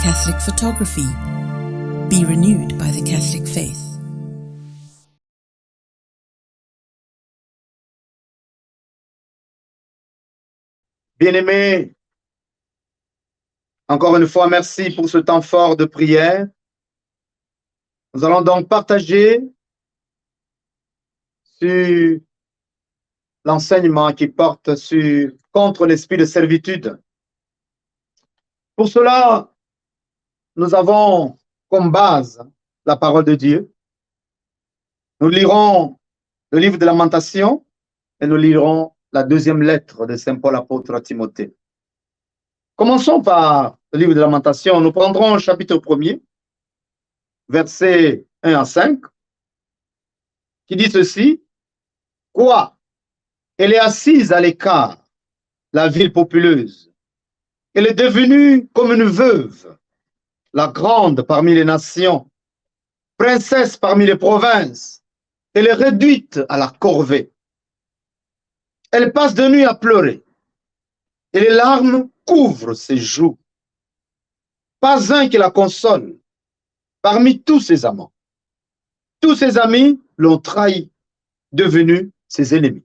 Catholic photography. Be renewed by the Catholic faith. Bien-aimés, encore une fois, merci pour ce temps fort de prière. Nous allons donc partager sur l'enseignement qui porte contre l'esprit de servitude. Pour cela, nous avons comme base la parole de Dieu. Nous lirons le livre de Lamentation et nous lirons la deuxième lettre de Saint Paul apôtre à Timothée. Commençons par le livre de Lamentation. Nous prendrons le chapitre 1er, versets 1 à 5, qui dit ceci. Quoi? Elle est assise à l'écart, la ville populeuse. Elle est devenue comme une veuve, la grande parmi les nations, princesse parmi les provinces. Elle est réduite à la corvée. Elle passe de nuit à pleurer, et les larmes couvrent ses joues. Pas un qui la console parmi tous ses amants. Tous ses amis l'ont trahi, devenus ses ennemis.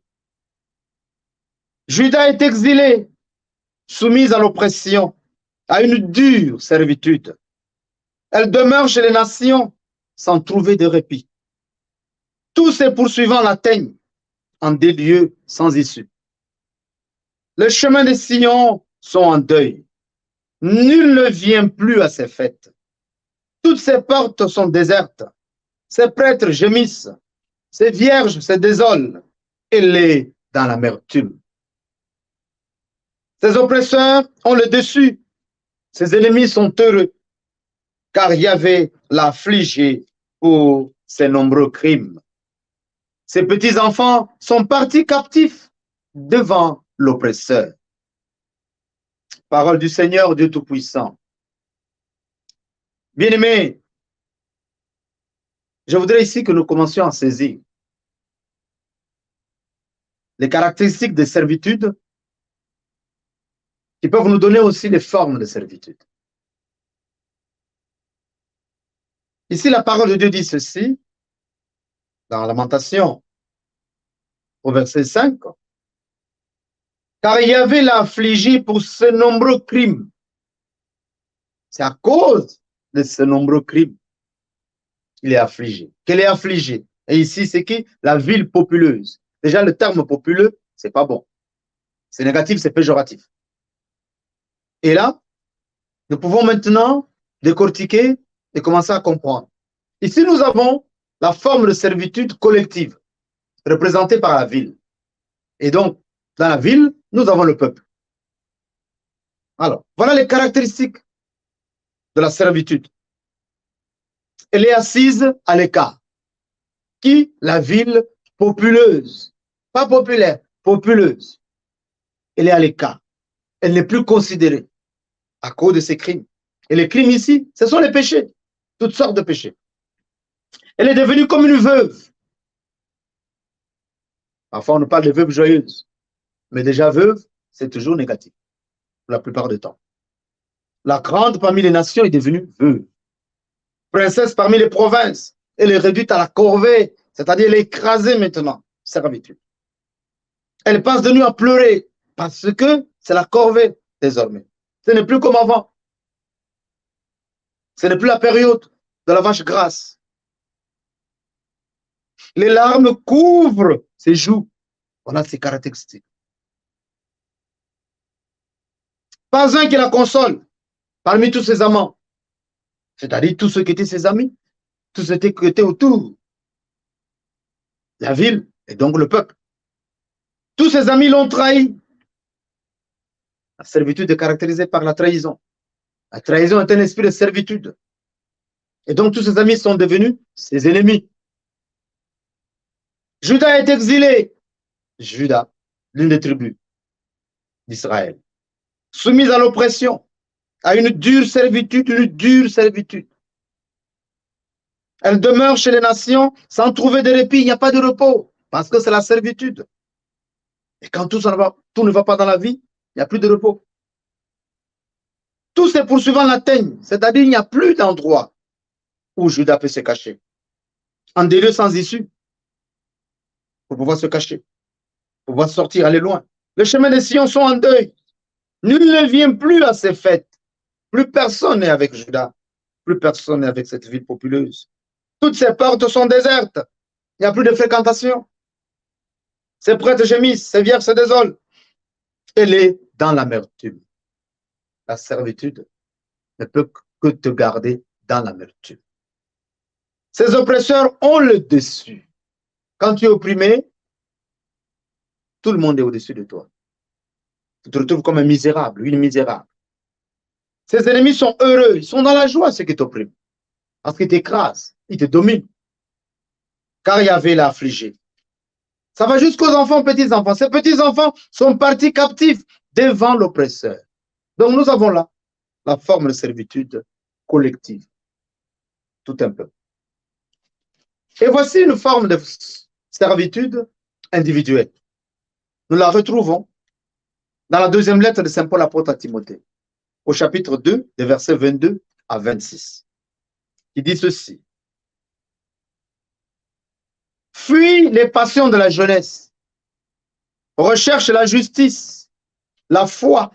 Juda est exilée, soumise à l'oppression, à une dure servitude. Elle demeure chez les nations sans trouver de répit. Tous ses poursuivants l'atteignent en des lieux sans issue. Les chemins des Sion sont en deuil. Nul ne vient plus à ses fêtes. Toutes ses portes sont désertes. Ses prêtres gémissent. Ses vierges se désolent. Elle est dans l'amertume. Ses oppresseurs ont le dessus. Ses ennemis sont heureux, car Yahvé l'a affligé pour ses nombreux crimes. Ses petits-enfants sont partis captifs devant l'oppresseur. Parole du Seigneur Dieu Tout-Puissant. Bien-aimés, je voudrais ici que nous commencions à saisir les caractéristiques de servitude qui peuvent nous donner aussi les formes de servitude. Ici, la parole de Dieu dit ceci, dans Lamentation, au verset 5, car Yahvé l'a affligé pour ses nombreux crimes. C'est à cause de ces nombreux crimes qu'il est affligé. Qu'elle est affligée. Et ici, c'est qui? La ville populeuse. Déjà, le terme populeux, c'est pas bon. C'est négatif, c'est péjoratif. Et là, nous pouvons maintenant décortiquer et commencer à comprendre. Ici, nous avons la forme de servitude collective, représentée par la ville. Et donc, dans la ville, nous avons le peuple. Alors, voilà les caractéristiques de la servitude. Elle est assise à l'écart. Qui? La ville populeuse. Pas populaire, populeuse. Elle est à l'écart. Elle n'est plus considérée à cause de ses crimes. Et les crimes ici, ce sont les péchés. Toutes sortes de péchés. Elle est devenue comme une veuve. Parfois, on nous parle de veuve joyeuse. Mais déjà, veuve, c'est toujours négatif. La plupart du temps. La grande parmi les nations est devenue veuve. Princesse parmi les provinces. Elle est réduite à la corvée. C'est-à-dire, elle est écrasée maintenant. Servitude. Elle passe de nuit à pleurer. Parce que c'est la corvée désormais. Ce n'est plus comme avant. Ce n'est plus la période de la vache grasse. Les larmes couvrent ses joues. Voilà ses caractéristiques. Pas un qui la console parmi tous ses amants. C'est-à-dire tous ceux qui étaient ses amis, tous ceux qui étaient autour. La ville et donc le peuple. Tous ses amis l'ont trahi. La servitude est caractérisée par la trahison. La trahison est un esprit de servitude. Et donc tous ses amis sont devenus ses ennemis. Juda est exilé. Juda, l'une des tribus d'Israël. Soumise à l'oppression, à une dure servitude, Elle demeure chez les nations sans trouver de répit, il n'y a pas de repos, parce que c'est la servitude. Et quand tout ne va pas dans la vie, il n'y a plus de repos. Tous ses poursuivants l'atteignent, c'est-à-dire il n'y a plus d'endroit où Judas peut se cacher. En des lieux sans issue, pour pouvoir se cacher, pour pouvoir sortir, aller loin. Les chemins des Sion sont en deuil. Nul ne vient plus à ces fêtes. Plus personne n'est avec Judas. Plus personne n'est avec cette ville populeuse. Toutes ces portes sont désertes. Il n'y a plus de fréquentation. Ces prêtres gémissent, ces vierges se désolent. Elle est dans l'amertume. La servitude ne peut que te garder dans l'amertume. Ces oppresseurs ont le dessus. Quand tu es opprimé, tout le monde est au-dessus de toi. Tu te retrouves comme un misérable, une misérable. Ces ennemis sont heureux, ils sont dans la joie, ceux qui t'oppriment. Parce qu'ils t'écrasent, ils te dominent. Car Yahvé l'a affligé. Ça va jusqu'aux enfants, petits-enfants. Ces petits-enfants sont partis captifs devant l'oppresseur. Donc nous avons là la forme de servitude collective. Tout un peu. Et voici une forme de servitude individuelle. Nous la retrouvons dans la deuxième lettre de Saint Paul apôtre à Timothée, au chapitre 2, des versets 22 à 26. Il dit ceci. Fuis les passions de la jeunesse, recherche la justice, la foi,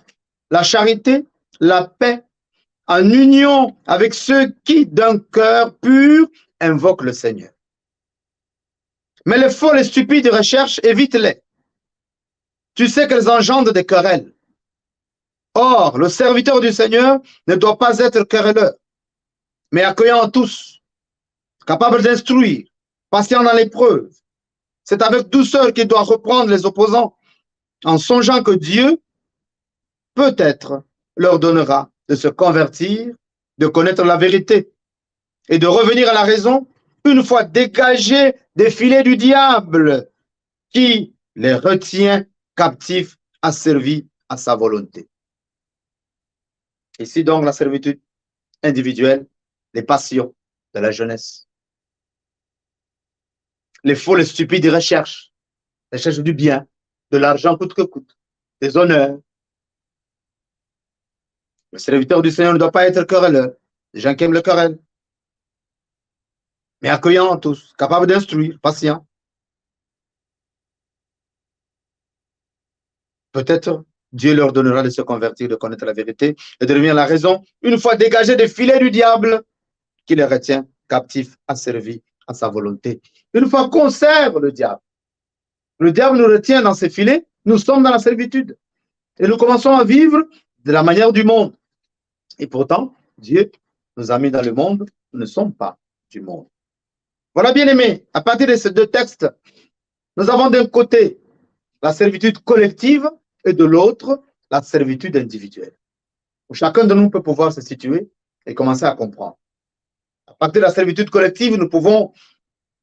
la charité, la paix, en union avec ceux qui, d'un cœur pur, invoquent le Seigneur. Mais les folles et stupides recherches, évite-les. Tu sais qu'elles engendrent des querelles. Or, le serviteur du Seigneur ne doit pas être querelleur, mais accueillant tous, capable d'instruire, patient dans l'épreuve. C'est avec douceur qu'il doit reprendre les opposants, en songeant que Dieu, peut-être, leur donnera de se convertir, de connaître la vérité et de revenir à la raison une fois dégagés des filets du diable qui les retient captifs, asservis à sa volonté. Ici donc la servitude individuelle, les passions de la jeunesse. Les folles et stupides recherchent du bien, de l'argent coûte que coûte, des honneurs. Le serviteur du Seigneur ne doit pas être querelleur, des gens qui aiment le querelle, mais accueillant tous, capable d'instruire, patient. Peut-être Dieu leur donnera de se convertir, de connaître la vérité et de devenir la raison, une fois dégagés des filets du diable qui les retient captifs, asservis à sa volonté. Une fois qu'on sert le diable nous retient dans ses filets, nous sommes dans la servitude. Et nous commençons à vivre de la manière du monde. Et pourtant, Dieu nous a mis dans le monde, nous ne sommes pas du monde. Voilà, bien aimés, à partir de ces deux textes, nous avons d'un côté la servitude collective et de l'autre, la servitude individuelle. Où chacun de nous peut pouvoir se situer et commencer à comprendre. À partir de la servitude collective, nous pouvons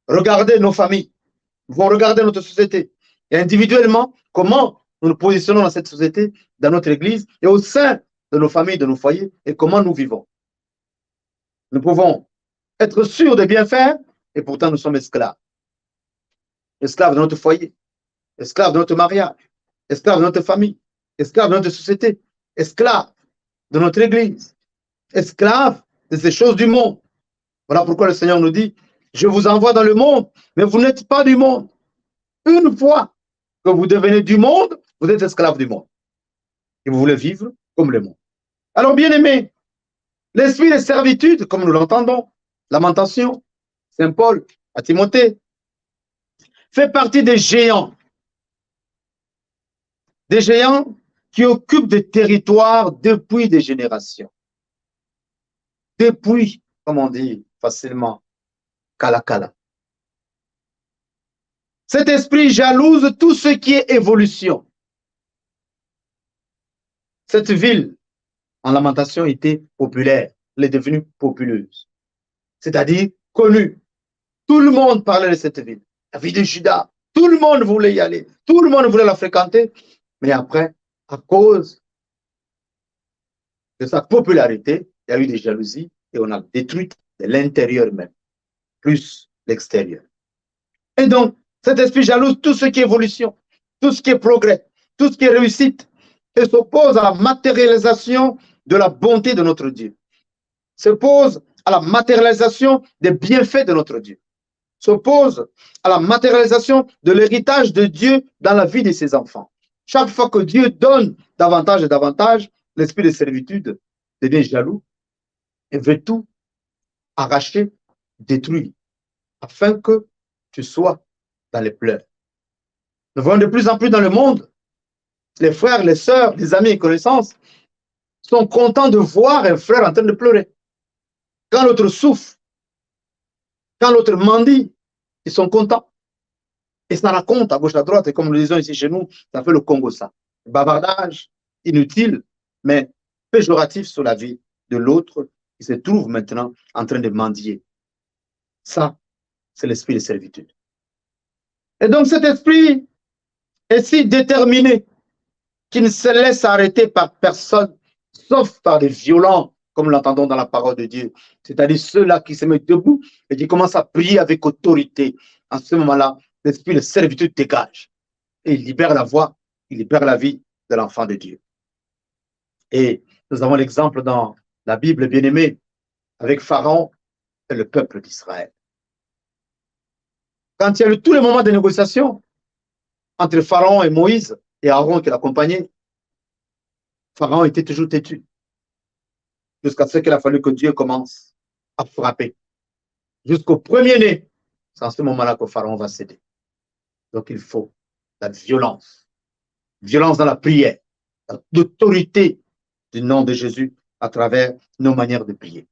regarder nos familles, nous pouvons regarder notre société. Et individuellement, comment nous nous positionnons dans cette société, dans notre église et au sein de nos familles, de nos foyers, et comment nous vivons. Nous pouvons être sûrs de bien faire et pourtant nous sommes esclaves. Esclaves de notre foyer, esclaves de notre mariage, esclaves de notre famille, esclaves de notre société, esclaves de notre église, esclaves de ces choses du monde. Voilà pourquoi le Seigneur nous dit, je vous envoie dans le monde, mais vous n'êtes pas du monde. Une fois que vous devenez du monde, vous êtes esclaves du monde. Et vous voulez vivre comme le monde. Alors, bien aimés, l'esprit de servitude, comme nous l'entendons, Lamentation, Saint Paul, à Timothée, fait partie des géants qui occupent des territoires depuis des générations. Depuis, comme on dit facilement, Kalakala. Cet esprit jalouse tout ce qui est évolution. Cette ville, en Lamentation, était populaire. Elle est devenue populeuse. C'est-à-dire connue. Tout le monde parlait de cette ville. La ville de Juda. Tout le monde voulait y aller. Tout le monde voulait la fréquenter. Mais après, à cause de sa popularité, il y a eu des jalousies et on a détruit de l'intérieur même, plus l'extérieur. Et donc, cet esprit jalouse tout ce qui est évolution, tout ce qui est progrès, tout ce qui est réussite, et s'oppose à la matérialisation de la bonté de notre Dieu, s'oppose à la matérialisation des bienfaits de notre Dieu, s'oppose à la matérialisation de l'héritage de Dieu dans la vie de ses enfants. Chaque fois que Dieu donne davantage et davantage, l'esprit de servitude devient jaloux et veut tout arracher, détruire, afin que tu sois dans les pleurs. Nous voyons de plus en plus dans le monde, les frères, les sœurs, les amis et connaissances sont contents de voir un frère en train de pleurer. Quand l'autre souffre, quand l'autre mendie, ils sont contents. Et ça raconte à gauche, à droite, et comme nous disons ici chez nous, ça fait le Congo ça. Bavardage inutile, mais péjoratif sur la vie de l'autre qui se trouve maintenant en train de mendier. Ça, c'est l'esprit de servitude. Et donc cet esprit est si déterminé qu'il ne se laisse arrêter par personne, sauf par des violents, comme l'entendons dans la parole de Dieu. C'est-à-dire ceux-là qui se mettent debout et qui commencent à prier avec autorité. En ce moment-là, l'esprit de servitude dégage. Et il libère la voix, il libère la vie de l'enfant de Dieu. Et nous avons l'exemple dans la Bible bien-aimée avec Pharaon et le peuple d'Israël. Quand il y a eu tous les moments de négociation entre Pharaon et Moïse et Aaron qui l'accompagnaient, Pharaon était toujours têtu. Jusqu'à ce qu'il a fallu que Dieu commence à frapper. Jusqu'au premier-né, c'est en ce moment-là que Pharaon va céder. Donc il faut la violence. Violence dans la prière, l'autorité du nom de Jésus à travers nos manières de prier.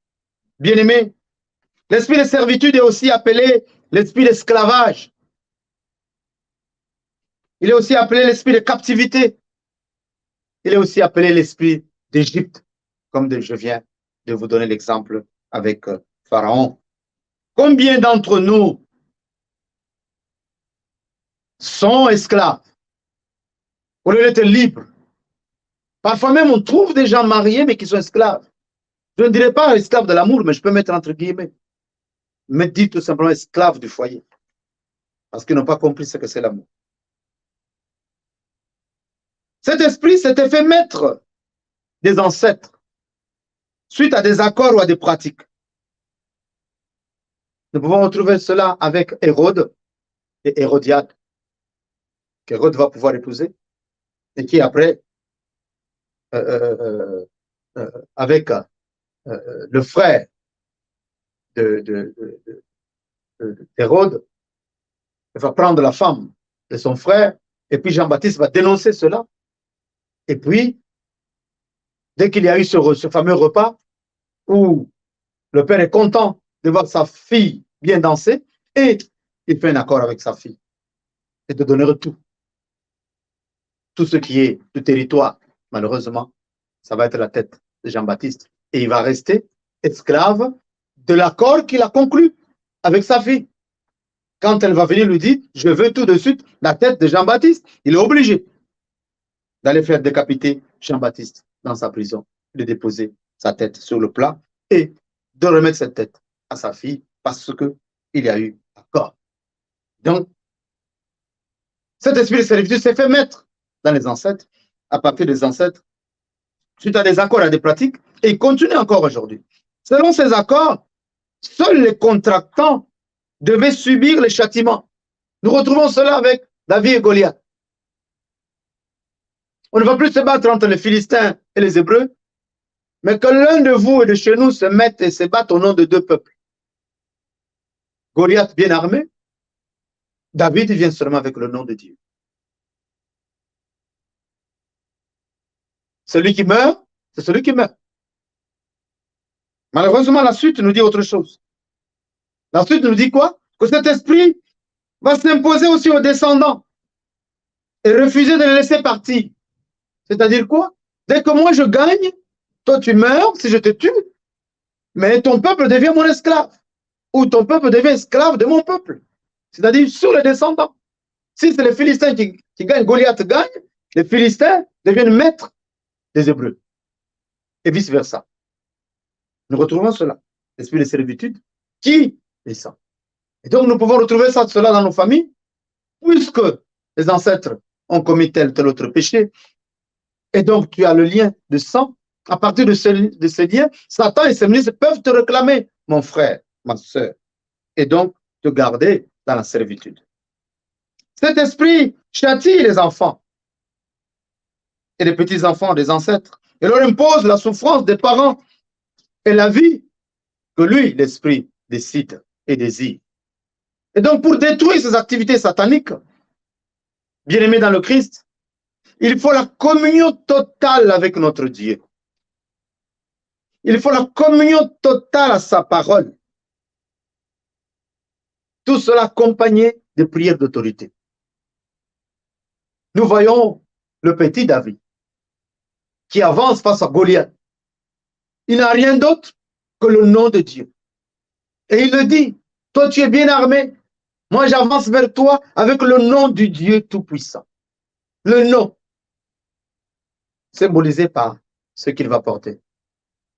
Bien-aimés, l'esprit de servitude est aussi appelé l'esprit d'esclavage. Il est aussi appelé l'esprit de captivité. Il est aussi appelé l'esprit d'Égypte, comme je viens de vous donner l'exemple avec Pharaon. Combien d'entre nous sont esclaves au lieu d'être libres? Parfois même, on trouve des gens mariés, mais qui sont esclaves. Je ne dirais pas esclaves de l'amour, mais je peux mettre entre guillemets. Mais dit tout simplement esclaves du foyer. Parce qu'ils n'ont pas compris ce que c'est l'amour. Cet esprit s'était fait maître des ancêtres suite à des accords ou à des pratiques. Nous pouvons retrouver cela avec Hérode et Hérodiade, qu'Hérode va pouvoir épouser, et qui après, avec le frère d'Hérode, va prendre la femme de son frère, et puis Jean-Baptiste va dénoncer cela. Et puis, dès qu'il y a eu ce fameux repas, où le père est content de voir sa fille bien danser, et il fait un accord avec sa fille, et de donner tout. Tout ce qui est du territoire, malheureusement, ça va être la tête de Jean-Baptiste. Et il va rester esclave de l'accord qu'il a conclu avec sa fille. Quand elle va venir lui dire, je veux tout de suite la tête de Jean-Baptiste, il est obligé d'aller faire décapiter Jean-Baptiste dans sa prison, de déposer sa tête sur le plat et de remettre cette tête à sa fille parce qu'il y a eu accord. Donc, cet esprit de servitude s'est fait mettre dans les ancêtres, à partir des ancêtres, suite à des accords et à des pratiques, et il continue encore aujourd'hui. Selon ces accords, seuls les contractants devaient subir les châtiments. Nous retrouvons cela avec David et Goliath. On ne va plus se battre entre les Philistins et les Hébreux, mais que l'un de vous et de chez nous se mette et se batte au nom de deux peuples. Goliath bien armé, David vient seulement avec le nom de Dieu. Celui qui meurt, c'est celui qui meurt. Malheureusement, la suite nous dit autre chose. La suite nous dit quoi? Que cet esprit va s'imposer aussi aux descendants et refuser de les laisser partir. C'est-à-dire quoi? Dès que moi je gagne, toi tu meurs si je te tue, mais ton peuple devient mon esclave. Ou ton peuple devient esclave de mon peuple. C'est-à-dire sur les descendants. Si c'est les Philistins qui gagnent, Goliath gagne, les Philistins deviennent maîtres des Hébreux. Et vice-versa. Nous retrouvons cela. L'esprit de servitude qui descend. Et donc nous pouvons retrouver cela dans nos familles, puisque les ancêtres ont commis tel autre péché. Et donc tu as le lien de sang À partir de ce lien, Satan et ses ministres peuvent te réclamer, mon frère, ma soeur, et donc te garder dans la servitude. Cet esprit châtie les enfants et les petits-enfants des ancêtres et leur impose la souffrance des parents et la vie que lui, l'esprit, décide et désire. Et donc, pour détruire ces activités sataniques, bien-aimés dans le Christ, il faut la communion totale avec notre Dieu. Il faut la communion totale à sa parole. Tout cela accompagné de prières d'autorité. Nous voyons le petit David qui avance face à Goliath. Il n'a rien d'autre que le nom de Dieu. Et il le dit, toi tu es bien armé, moi j'avance vers toi avec le nom du Dieu Tout-Puissant. Le nom, symbolisé par ce qu'il va porter.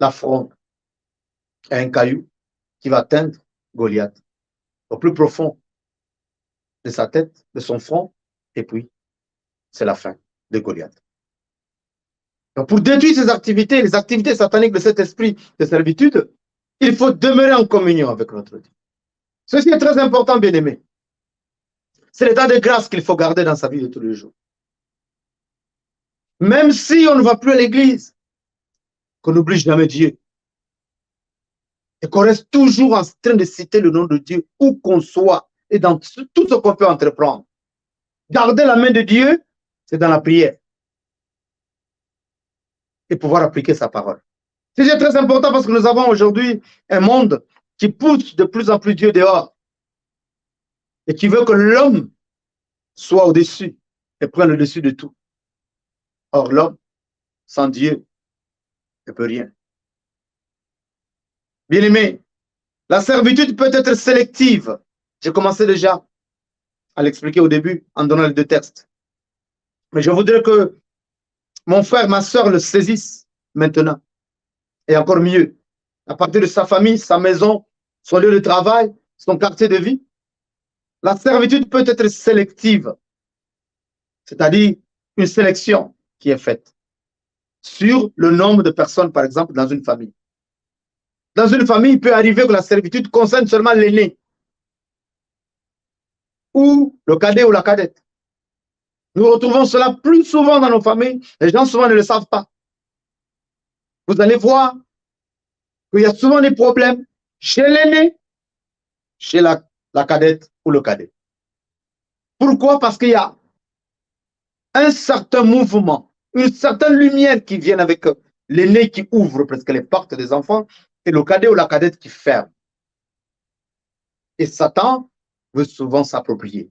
La fronde et un caillou qui va atteindre Goliath au plus profond de sa tête, de son front, et puis c'est la fin de Goliath. Donc pour détruire ces activités, les activités sataniques de cet esprit de servitude, il faut demeurer en communion avec notre Dieu. Ceci est très important, bien-aimé. C'est l'état de grâce qu'il faut garder dans sa vie de tous les jours. Même si on ne va plus à l'église, qu'on n'oublie jamais Dieu. Et qu'on reste toujours en train de citer le nom de Dieu, où qu'on soit, et dans tout ce qu'on peut entreprendre. Garder la main de Dieu, c'est dans la prière. Et pouvoir appliquer sa parole. C'est très important parce que nous avons aujourd'hui un monde qui pousse de plus en plus Dieu dehors. Et qui veut que l'homme soit au-dessus et prenne le dessus de tout. Or, l'homme, sans Dieu, ne peut rien. Bien-aimé, la servitude peut être sélective. J'ai commencé déjà à l'expliquer au début en donnant les deux textes. Mais je voudrais que mon frère, ma soeur le saisissent maintenant. Et encore mieux, à partir de sa famille, sa maison, son lieu de travail, son quartier de vie. La servitude peut être sélective, c'est-à-dire une sélection qui est faite sur le nombre de personnes, par exemple, dans une famille. Dans une famille, il peut arriver que la servitude concerne seulement l'aîné, ou le cadet ou la cadette. Nous retrouvons cela plus souvent dans nos familles. Les gens souvent ne le savent pas. Vous allez voir qu'il y a souvent des problèmes chez l'aîné, chez la cadette ou le cadet. Pourquoi? Parce qu'il y a un certain mouvement, une certaine lumière qui vient avec l'aîné qui ouvre presque les portes des enfants et le cadet ou la cadette qui ferme. Et Satan veut souvent s'approprier.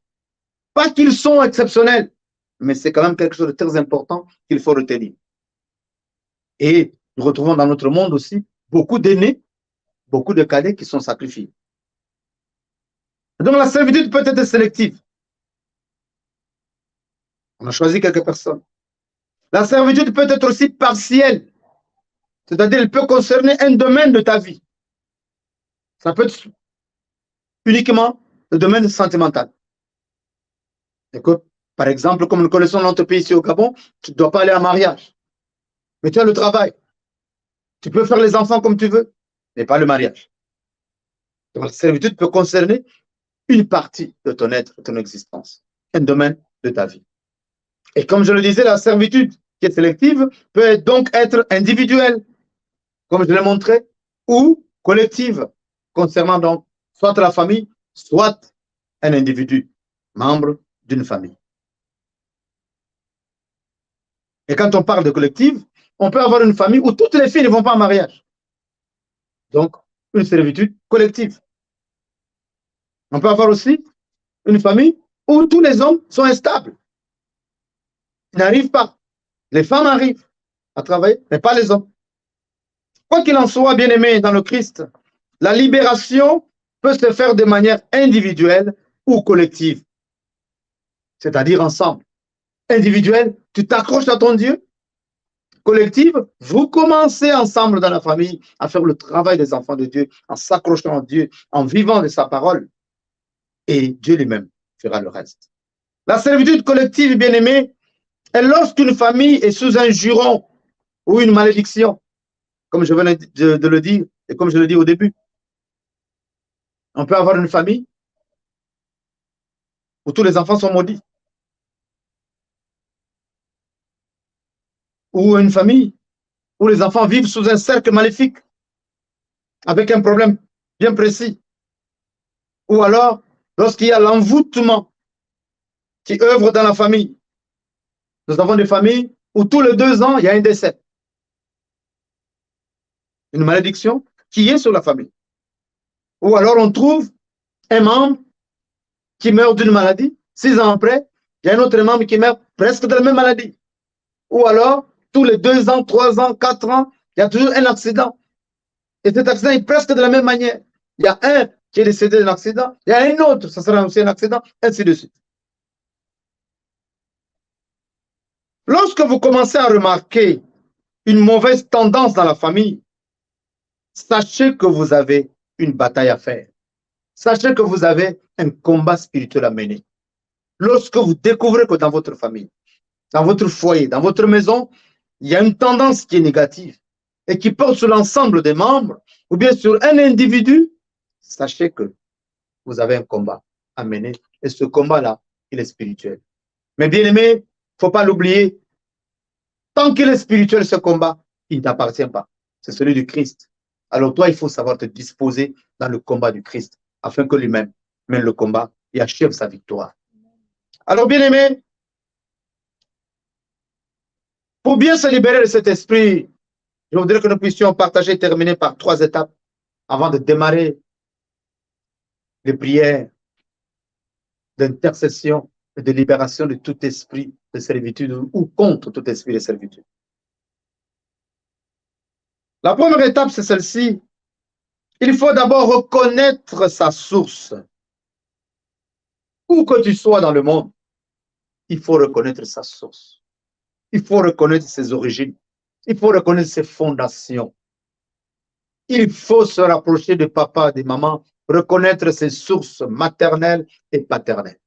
Pas qu'ils sont exceptionnels, mais c'est quand même quelque chose de très important qu'il faut retenir. Et nous retrouvons dans notre monde aussi beaucoup d'aînés, beaucoup de cadets qui sont sacrifiés. Donc la servitude peut être sélective. On a choisi quelques personnes. La servitude peut être aussi partielle. C'est-à-dire qu'elle peut concerner un domaine de ta vie. Ça peut être uniquement le domaine sentimental. Écoute, par exemple, comme nous connaissons notre pays ici au Gabon, tu ne dois pas aller en mariage. Mais tu as le travail. Tu peux faire les enfants comme tu veux, mais pas le mariage. Donc la servitude peut concerner une partie de ton être, de ton existence, un domaine de ta vie. Et comme je le disais, la servitude qui est sélective peut donc être individuelle, comme je l'ai montré, ou collective, concernant donc soit la famille, soit un individu, membre d'une famille. Et quand on parle de collective, on peut avoir une famille où toutes les filles ne vont pas en mariage. Donc, une servitude collective. On peut avoir aussi une famille où tous les hommes sont instables. Ils n'arrivent pas. Les femmes arrivent à travailler, mais pas les hommes. Quoi qu'il en soit, bien-aimé dans le Christ, la libération peut se faire de manière individuelle ou collective. C'est-à-dire ensemble. Individuelle, tu t'accroches à ton Dieu. Collective, vous commencez ensemble dans la famille à faire le travail des enfants de Dieu, en s'accrochant à Dieu, en vivant de sa parole. Et Dieu lui-même fera le reste. La servitude collective, bien-aimé, est lorsqu'une famille est sous un juron ou une malédiction. comme je venais de le dire et comme je le dis au début. On peut avoir une famille où tous les enfants sont maudits. Ou une famille où les enfants vivent sous un cercle maléfique avec un problème bien précis. Ou alors, lorsqu'il y a l'envoûtement qui œuvre dans la famille. Nous avons des familles où tous les 2 ans, il y a un décès. Une malédiction qui est sur la famille. Ou alors on trouve un membre qui meurt d'une maladie. 6 ans après, il y a un autre membre qui meurt presque de la même maladie. Ou alors, tous les 2 ans, 3 ans, 4 ans, il y a toujours un accident. Et cet accident est presque de la même manière. Il y a un qui est décédé d'un accident, il y a un autre, ça sera aussi un accident, ainsi de suite. Lorsque vous commencez à remarquer une mauvaise tendance dans la famille, sachez que vous avez une bataille à faire. Sachez que vous avez un combat spirituel à mener. Lorsque vous découvrez que dans votre famille, dans votre foyer, dans votre maison, il y a une tendance qui est négative et qui porte sur l'ensemble des membres ou bien sur un individu, sachez que vous avez un combat à mener et ce combat-là, il est spirituel. Mais bien aimé, il ne faut pas l'oublier, tant qu'il est spirituel ce combat, il ne t'appartient pas. C'est celui du Christ. Alors toi, il faut savoir te disposer dans le combat du Christ afin que lui-même mène le combat et achève sa victoire. Alors bien aimé, pour bien se libérer de cet esprit, je voudrais que nous puissions partager et terminer par 3 étapes avant de démarrer les prières d'intercession et de libération de tout esprit de servitude ou contre tout esprit de servitude. La première étape, c'est celle-ci. Il faut d'abord reconnaître sa source. Où que tu sois dans le monde, il faut reconnaître sa source. Il faut reconnaître ses origines. Il faut reconnaître ses fondations. Il faut se rapprocher de papa, de maman, reconnaître ses sources maternelles et paternelles.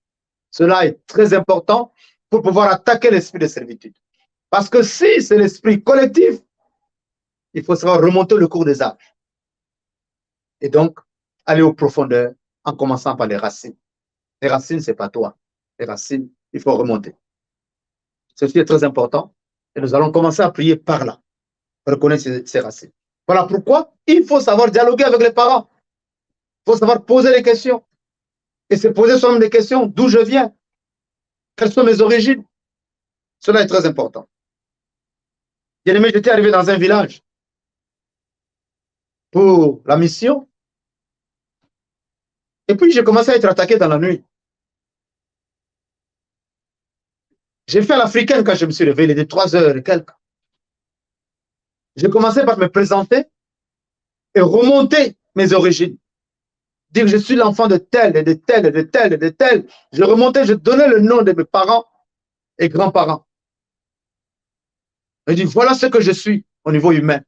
Cela est très important pour pouvoir attaquer l'esprit de servitude. Parce que si c'est l'esprit collectif, il faut savoir remonter le cours des âges. Et donc, aller aux profondeurs en commençant par les racines. Les racines, ce n'est pas toi. Les racines, il faut remonter. Ceci est très important. Et nous allons commencer à prier par là. Reconnaître ces racines. Voilà pourquoi il faut savoir dialoguer avec les parents. Il faut savoir poser les questions. Et se poser soi-même des questions. D'où je viens? Quelles sont mes origines? Cela est très important. Bien aimé, j'étais arrivé dans un village pour la mission. Et puis, j'ai commencé à être attaqué dans la nuit. J'ai fait l'africaine quand je me suis réveillé, il était 3 heures et quelques. J'ai commencé par me présenter et remonter mes origines. Dire que je suis l'enfant de tel et de tel et de tel et de tel. Je remontais, je donnais le nom de mes parents et grands-parents. Je dis, voilà ce que je suis au niveau humain.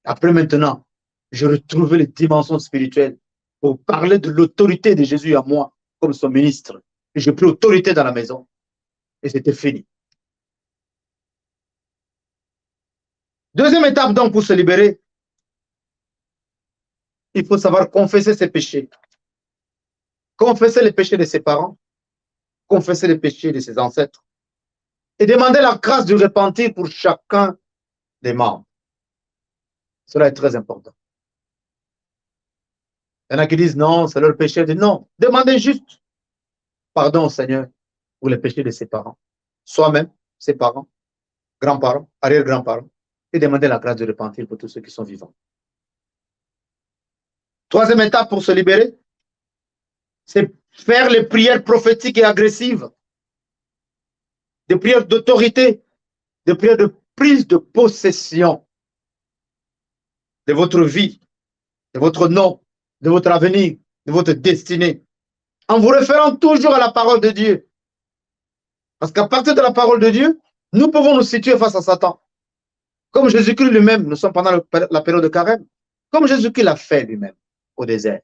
Après, maintenant, je retrouvais les dimensions spirituelles pour parler de l'autorité de Jésus à moi comme son ministre. Et j'ai pris autorité dans la maison. Et c'était fini. Deuxième étape, donc, pour se libérer, il faut savoir confesser ses péchés. Confesser les péchés de ses parents, confesser les péchés de ses ancêtres et demander la grâce du repentir pour chacun des membres. Cela est très important. Il y en a qui disent non, c'est leur péché. Non, demandez juste pardon au Seigneur pour les péchés de ses parents, soi-même, ses parents, grands-parents, arrière-grands-parents, et demander la grâce de repentir pour tous ceux qui sont vivants. Troisième étape pour se libérer, c'est faire les prières prophétiques et agressives, des prières d'autorité, des prières de prise de possession de votre vie, de votre nom, de votre avenir, de votre destinée, en vous référant toujours à la parole de Dieu. Parce qu'à partir de la parole de Dieu, nous pouvons nous situer face à Satan. Comme Jésus-Christ lui-même, nous sommes pendant la période de carême, comme Jésus-Christ l'a fait lui-même au désert.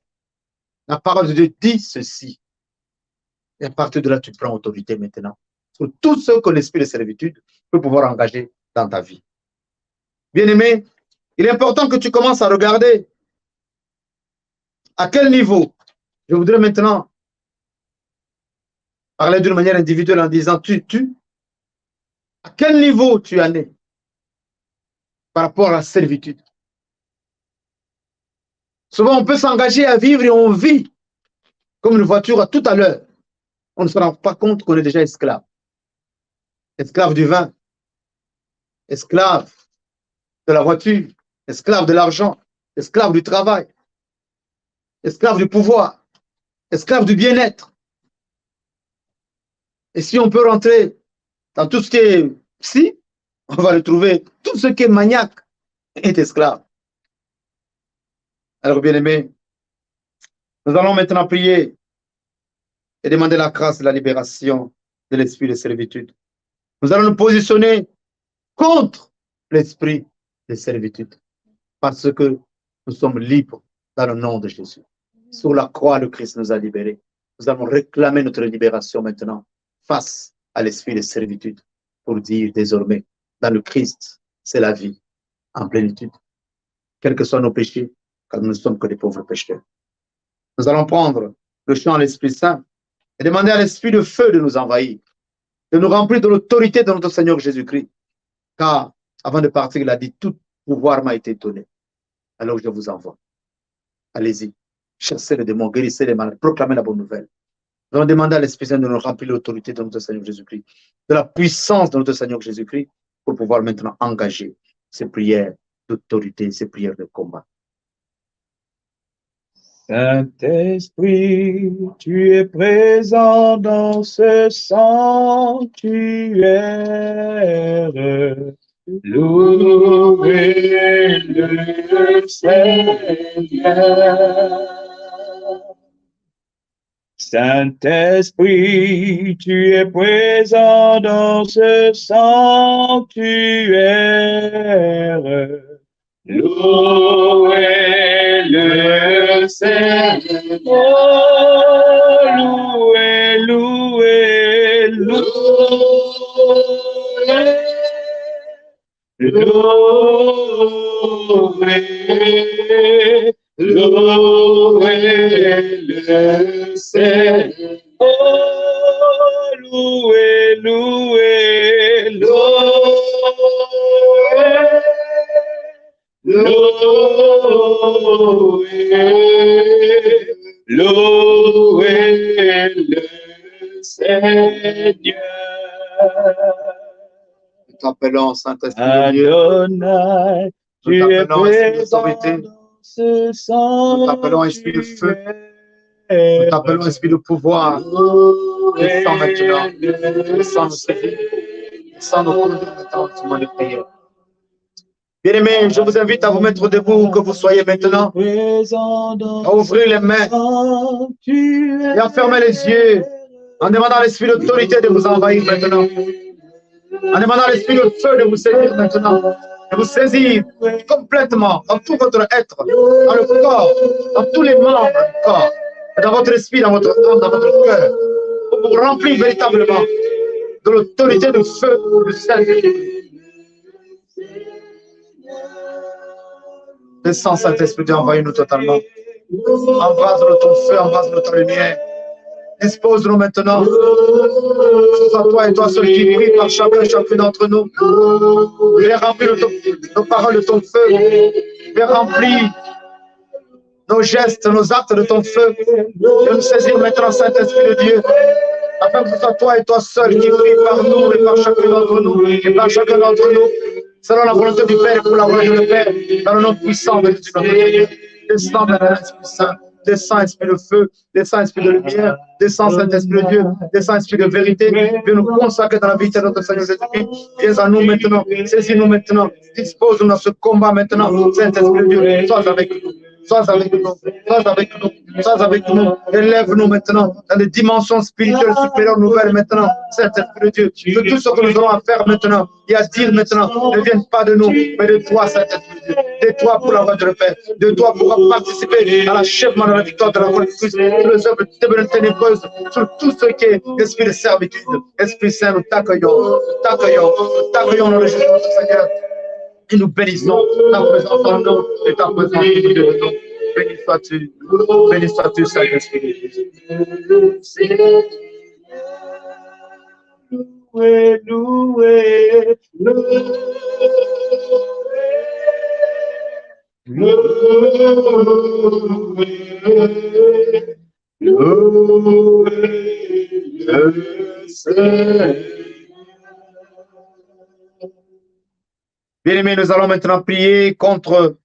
La parole de Dieu dit ceci. Et à partir de là, tu prends autorité maintenant sur tout ce que l'esprit de servitude peut pouvoir engager dans ta vie. Bien-aimé, Il est important que tu commences à regarder à quel niveau. Je voudrais maintenant parler d'une manière individuelle en disant à quel niveau tu en es par rapport à la servitude. Souvent, on peut s'engager à vivre et on vit comme une voiture à tout à l'heure. On ne se rend pas compte qu'on est déjà esclave. Esclave du vin, esclave de la voiture, esclave de l'argent, esclave du travail, esclave du pouvoir, esclave du bien-être. Et si on peut rentrer dans tout ce qui est psy, on va le trouver. Tout ce qui est maniaque est esclave. Alors, bien-aimés, nous allons maintenant prier et demander la grâce de la libération de l'esprit de servitude. Nous allons nous positionner contre l'esprit de servitude parce que nous sommes libres dans le nom de Jésus. Sur la croix, le Christ nous a libérés. Nous allons réclamer notre libération maintenant face à l'esprit de servitude pour dire désormais, dans le Christ, c'est la vie en plénitude. Quels que soient nos péchés, car nous ne sommes que des pauvres pécheurs. Nous allons prendre le chant à l'Esprit Saint et demander à l'Esprit de feu de nous envahir, de nous remplir de l'autorité de notre Seigneur Jésus-Christ. Car, avant de partir, il a dit, tout pouvoir m'a été donné. Alors je vous envoie. Allez-y, chassez les démons, guérissez les malades, proclamez la bonne nouvelle. Nous allons demander à l'Esprit Saint de nous remplir de l'autorité de notre Seigneur Jésus-Christ, de la puissance de notre Seigneur Jésus-Christ, pour pouvoir maintenant engager ces prières d'autorité, ces prières de combat. Saint-Esprit, tu es présent dans ce sanctuaire. Louez le Seigneur. Saint-Esprit, tu es présent dans ce sanctuaire. Louez le Seigneur. Louez, louez, louez. Louez, louez le Seigneur. Louez, louez, louez. Louez le Seigneur. Nous t'appelons Saint-Esprit de Adonai, tu es présent dans ce sanctuaire. Nous t'appelons Esprit de feu. Nous t'appelons Esprit de pouvoir. Descends maintenant. Descends nos services. Descends nos conduits maintenant au moment de prière. Bien-aimés, je vous invite à vous mettre debout, que vous soyez maintenant, à ouvrir les mains et à fermer les yeux, en demandant à l'esprit d'autorité de vous envahir maintenant, en demandant à l'esprit de feu de vous saisir maintenant, de vous saisir complètement dans tout votre être, dans le corps, dans tous les membres du corps, et dans votre esprit, dans votre âme, dans votre cœur, pour vous remplir véritablement de l'autorité du feu du Saint-Esprit. Descends, Saint-Esprit, envahis-nous totalement. Embrase-nous ton feu, embrase-nous ta lumière. Dispose-nous maintenant. C'est à toi et toi seul qui prie par chacun d'entre nous. Viens remplir nos paroles de ton feu. Viens remplir nos gestes, nos actes de ton feu. Viens nous saisir maintenant, Saint-Esprit de Dieu. Afin que ce soit toi et toi seul qui prie par nous et par chacun d'entre nous. Et par chacun d'entre nous. Selon la volonté du Père et pour la volonté du Père, dans le nom puissant de Jésus notre Dieu. Descends maintenant, Esprit Saint. Descends, Esprit de feu. Descends, Esprit de lumière. Descends, Saint-Esprit de Dieu. Descends, Esprit de vérité. Viens nous consacrer dans la vie de notre Seigneur Jésus-Christ. Viens à nous maintenant. Saisis-nous maintenant. Dispose-nous dans ce combat maintenant. Saint-Esprit de Dieu, sois avec nous. Sois avec nous, sois avec nous, sois avec nous. Élève-nous maintenant dans des dimensions spirituelles supérieures nouvelles maintenant. Saint-Esprit de Dieu, que tout ce que nous avons à faire maintenant et à dire maintenant ne vienne pas de nous, mais de toi, Saint-Esprit de Dieu. De toi pour la voie de le Père. De toi pour participer à l'achèvement de la victoire de la voie de Christ. Sur les œuvres ténébreuses, sur tout ce qui est esprit de servitude. Esprit Saint, nous t'accueillons, nous t'accueillons, nous t'accueillons dans le Jésus, notre Seigneur. Et nous bénissons ta présence en nous et ta présence en nous. Béni sois-tu, Saint-Esprit de Jésus. Loué, loué, loué, le Seigneur. Bien-aimés, nous allons maintenant prier contre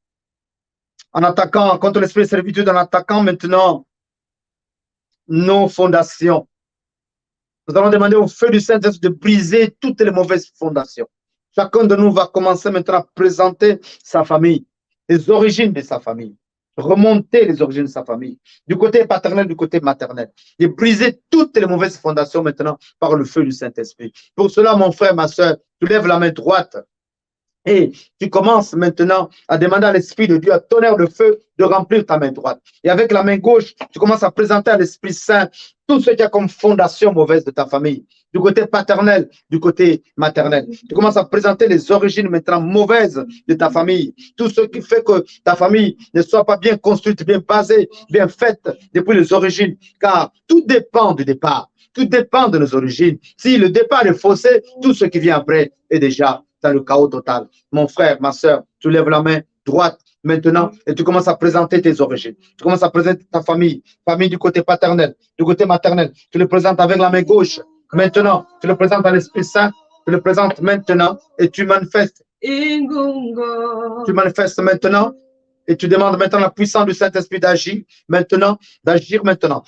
l'esprit de servitude, en attaquant maintenant nos fondations. Nous allons demander au feu du Saint-Esprit de briser toutes les mauvaises fondations. Chacun de nous va commencer maintenant à présenter sa famille, les origines de sa famille, remonter les origines de sa famille, du côté paternel, du côté maternel, et briser toutes les mauvaises fondations maintenant par le feu du Saint-Esprit. Pour cela, mon frère, ma soeur, tu lèves la main droite et tu commences maintenant à demander à l'Esprit de Dieu, à tonnerre de feu, de remplir ta main droite. Et avec la main gauche, tu commences à présenter à l'Esprit Saint tout ce qu'il y a comme fondation mauvaise de ta famille, du côté paternel, du côté maternel. Tu commences à présenter les origines maintenant mauvaises de ta famille, tout ce qui fait que ta famille ne soit pas bien construite, bien basée, bien faite depuis les origines, car tout dépend du départ. Tout dépend de nos origines. Si le départ est faussé, tout ce qui vient après est déjà dans le chaos total. Mon frère, ma soeur, tu lèves la main droite maintenant et tu commences à présenter tes origines. Tu commences à présenter ta famille, famille du côté paternel, du côté maternel. Tu le présentes avec la main gauche. Maintenant, tu le présentes à l'Esprit Saint. Tu le présentes maintenant et tu manifestes. Tu manifestes maintenant et tu demandes maintenant la puissance du Saint-Esprit d'agir maintenant, d'agir maintenant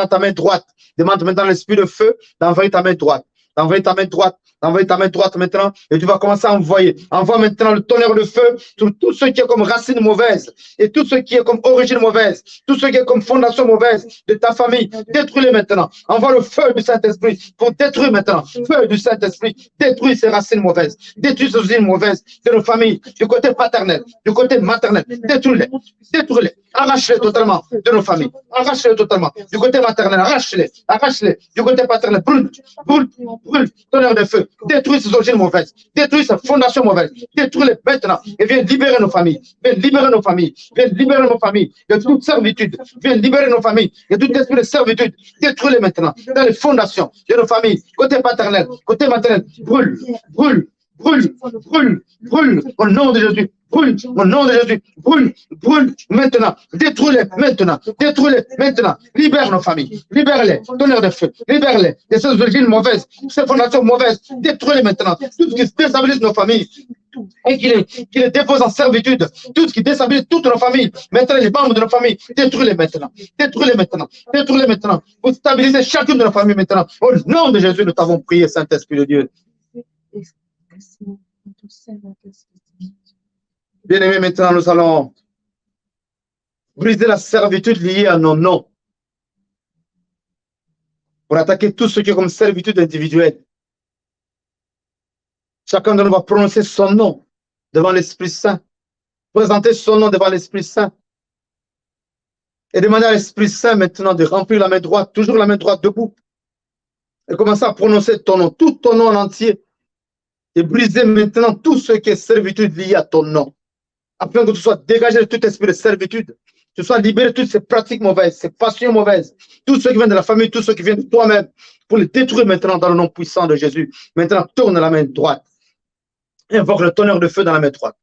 ta main droite. Demande maintenant l'Esprit de feu d'envoyer ta main droite. D'envoyer ta main droite, d'envoyer ta main droite maintenant, et tu vas commencer à envoyer. Envoie maintenant le tonnerre de feu sur tout ce qui est comme racine mauvaise, et tout ce qui est comme origine mauvaise, tout ce qui est comme fondation mauvaise de ta famille. Détruis-les maintenant. Envoie le feu du Saint-Esprit pour détruire maintenant. Feu du Saint-Esprit, détruis ces racines mauvaises, détruis ces origines mauvaises de nos familles, du côté paternel, du côté maternel. Détruis-les, détruis-les, arrache-les totalement de nos familles, arrache-les totalement du côté maternel, arrache-les, arrache-les du côté paternel. Brûle, brûle, brûle, tonnerre de feu, détruis ces origines mauvaises, détruis ces fondations mauvaises, détruis-les maintenant et viens libérer nos familles, viens libérer nos familles, viens libérer nos familles de toute servitude, viens libérer nos familles de tout esprit de servitude, détruis-les maintenant dans les fondations de nos familles, côté paternel, côté maternel, brûle, brûle, brûle, brûle, brûle, au nom de Jésus. Brûle, au nom de Jésus, brûle, brûle, maintenant, détruis-les, maintenant, détruis-les, maintenant, libère nos familles, libère-les, tonnerre de feu, libère-les de ces origines mauvaises, ces fondations mauvaises, détruis-les maintenant, tout ce qui déstabilise nos familles, et qui les dépose en servitude, tout ce qui déstabilise toutes nos familles, maintenant les membres de nos familles, détruis-les maintenant, détruis-les maintenant, détruis-les maintenant, pour stabiliser chacune de nos familles maintenant, au nom de Jésus, nous t'avons prié, Saint-Esprit de Dieu. Bien-aimés, maintenant, nous allons briser la servitude liée à nos noms pour attaquer tout ce qui est comme servitude individuelle. Chacun de nous va prononcer son nom devant l'Esprit Saint, présenter son nom devant l'Esprit Saint et demander à l'Esprit Saint maintenant de remplir la main droite, toujours la main droite debout, et commencer à prononcer ton nom, tout ton nom en entier, et briser maintenant tout ce qui est servitude liée à ton nom, afin que tu sois dégagé de tout esprit de servitude, tu sois libéré de toutes ces pratiques mauvaises, ces passions mauvaises, tout ce qui vient de la famille, tout ce qui vient de toi-même, pour les détruire maintenant dans le nom puissant de Jésus. Maintenant, tourne la main droite. Invoque le tonnerre de feu dans la main droite.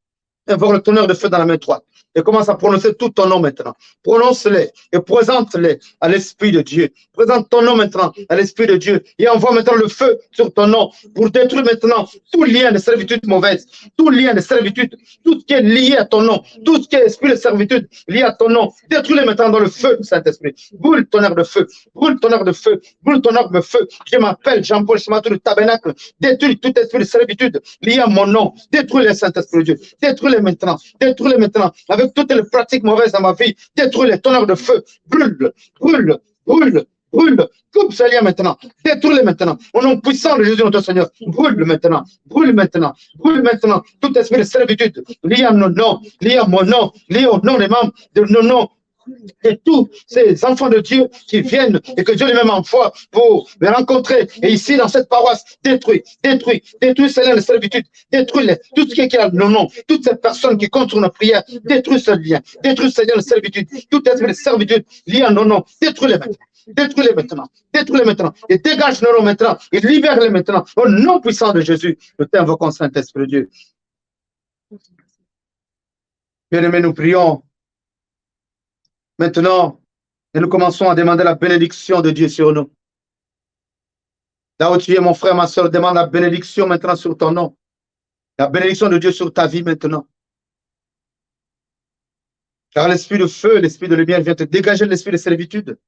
Invoque le tonnerre de feu dans la main droite. Et commence à prononcer tout ton nom maintenant. Prononce-les et présente-les à l'Esprit de Dieu. Présente ton nom maintenant à l'Esprit de Dieu. Et envoie maintenant le feu sur ton nom pour détruire maintenant tout lien de servitude mauvaise, tout lien de servitude, tout ce qui est lié à ton nom, tout ce qui est esprit de servitude lié à ton nom. Détruis-les maintenant dans le feu du Saint-Esprit. Brûle ton air de feu, brûle ton air de feu, brûle ton air de feu. Je m'appelle Jean-Paul Chematou du Tabernacle. Détruis tout esprit de servitude lié à mon nom. Détruis les Saint-Esprit de Dieu. Détruis-les maintenant. Détruis-les maintenant. Avec toutes les pratiques mauvaises dans ma vie, détruis les tonnerres de feu, brûle, brûle, brûle, brûle, coupe ce lien maintenant, détruis-les maintenant, au nom puissant de Jésus notre Seigneur, brûle maintenant, brûle maintenant, brûle maintenant, tout esprit de servitude, lié à nos noms, lié à mon nom, lié au nom des membres de nos noms, Et tous ces enfants de Dieu qui viennent et que Dieu lui-même envoie pour les rencontrer. Et ici, dans cette paroisse, détruis, Seigneur, les servitudes, détruis tout ce qui est le nom, toutes ces personnes qui comptent sur nos prières, détruis ce lien, détruis, Seigneur, les servitudes, toutes les servitudes liées à nos noms, détruis-les maintenant. Détruis-les maintenant, détruis-les maintenant, et dégage nos noms maintenant, et libère-les maintenant, au nom puissant de Jésus. Nous t'invoquons, Saint-Esprit de Dieu. Bien-aimés, nous prions maintenant, et nous commençons à demander la bénédiction de Dieu sur nous. Là où tu es, mon frère, ma soeur, demande la bénédiction maintenant sur ton nom. La bénédiction de Dieu sur ta vie maintenant. Car l'esprit de feu, l'esprit de lumière vient te dégager de l'esprit de servitude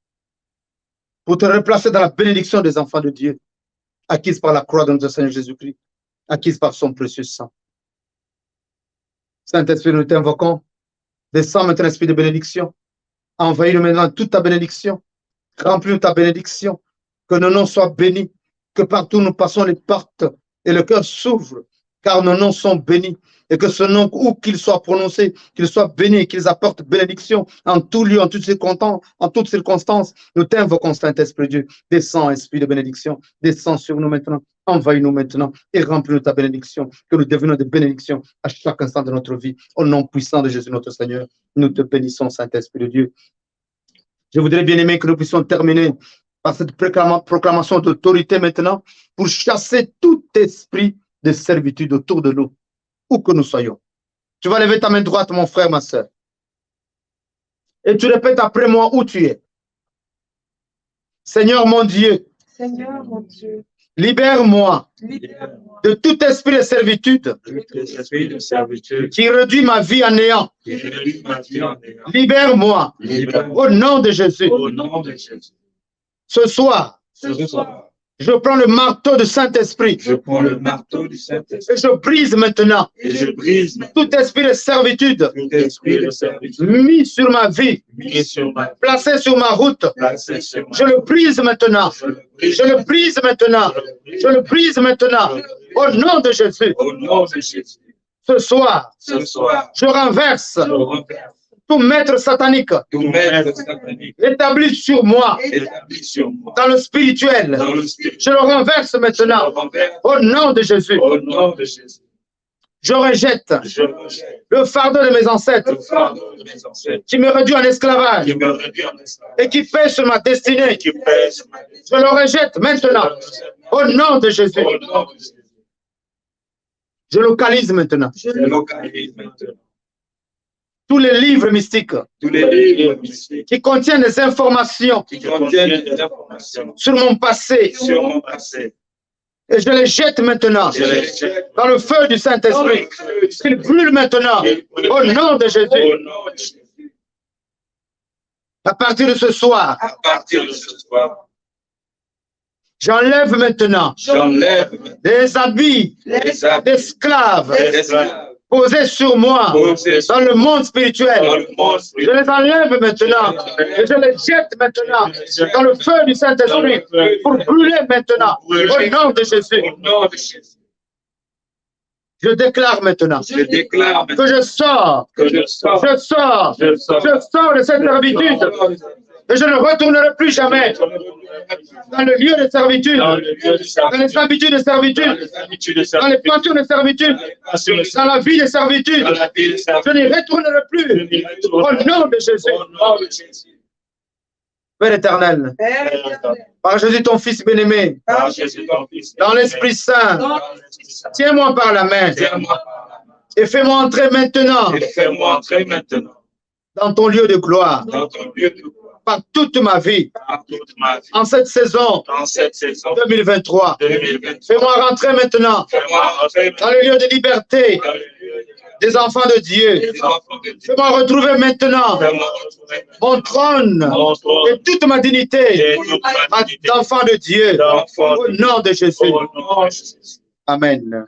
pour te replacer dans la bénédiction des enfants de Dieu, acquise par la croix de notre Seigneur Jésus-Christ, acquise par son précieux sang. Saint-Esprit, nous t'invoquons. Descends maintenant l'esprit de bénédiction. Envahis-nous maintenant toute ta bénédiction. Remplis-nous ta bénédiction. Que nos noms soient bénis. Que partout nous passons les portes et le cœur s'ouvre, car nos noms sont bénis. Et que ce nom, où qu'il soit prononcé, qu'il soit béni et qu'ils apportent bénédiction en tout lieu, en toutes circonstances. Nous t'invoquons, Saint-Esprit Dieu. Descends, esprit de bénédiction. Descends sur nous maintenant. Envahis-nous maintenant et remplis-nous ta bénédiction. Que nous devenions des bénédictions à chaque instant de notre vie. Au nom puissant de Jésus, notre Seigneur, nous te bénissons, Saint-Esprit de Dieu. Je voudrais bien aimer que nous puissions terminer par cette proclamation d'autorité maintenant pour chasser tout esprit de servitude autour de nous, où que nous soyons. Tu vas lever ta main droite, mon frère, ma soeur. Et tu répètes après moi où tu es. Seigneur mon Dieu, libère-moi de tout esprit de servitude qui réduit ma vie à néant. Libère-moi au nom de Jésus. Ce soir, je prends le marteau du Saint-Esprit. Et je brise maintenant tout esprit de servitude mis sur ma vie, placé sur ma route. Je le brise maintenant. Je le brise maintenant. Je le brise maintenant. Au nom de Jésus. Ce soir, je renverse tout maître satanique établi sur moi dans le spirituel. Je le renverse maintenant au nom de Jésus. Je rejette le fardeau de mes ancêtres qui me réduit en esclavage et qui pèse sur ma destinée. Je le rejette maintenant au nom de Jésus. Je localise maintenant tous les livres mystiques qui contiennent des informations sur mon passé. Et je les jette maintenant dans le feu du Saint-Esprit. Qu'ils brûlent maintenant au nom de Jésus. À partir de ce soir, j'enlève maintenant des habits d'esclaves posés sur moi dans le monde spirituel. Je les enlève maintenant et je les jette maintenant dans le feu du Saint-Esprit pour brûler maintenant au nom de Jésus. Je déclare maintenant que je sors de cette servitude et je ne retournerai plus jamais dans le lieu de servitude, dans les habitudes de servitude, dans les passions de servitude, dans la vie de servitude. Je n'y retournerai plus au nom de Jésus. Père éternel, par Jésus ton Fils bien-aimé, dans l'Esprit Saint, tiens-moi par la main et fais-moi entrer maintenant dans ton lieu de gloire. Par toute ma vie, en cette saison 2023. Fais-moi rentrer maintenant dans le lieu de liberté des enfants de Dieu. Fais-moi retrouver maintenant mon trône et toute ma dignité d'enfant de Dieu. Au nom de Jésus. Amen.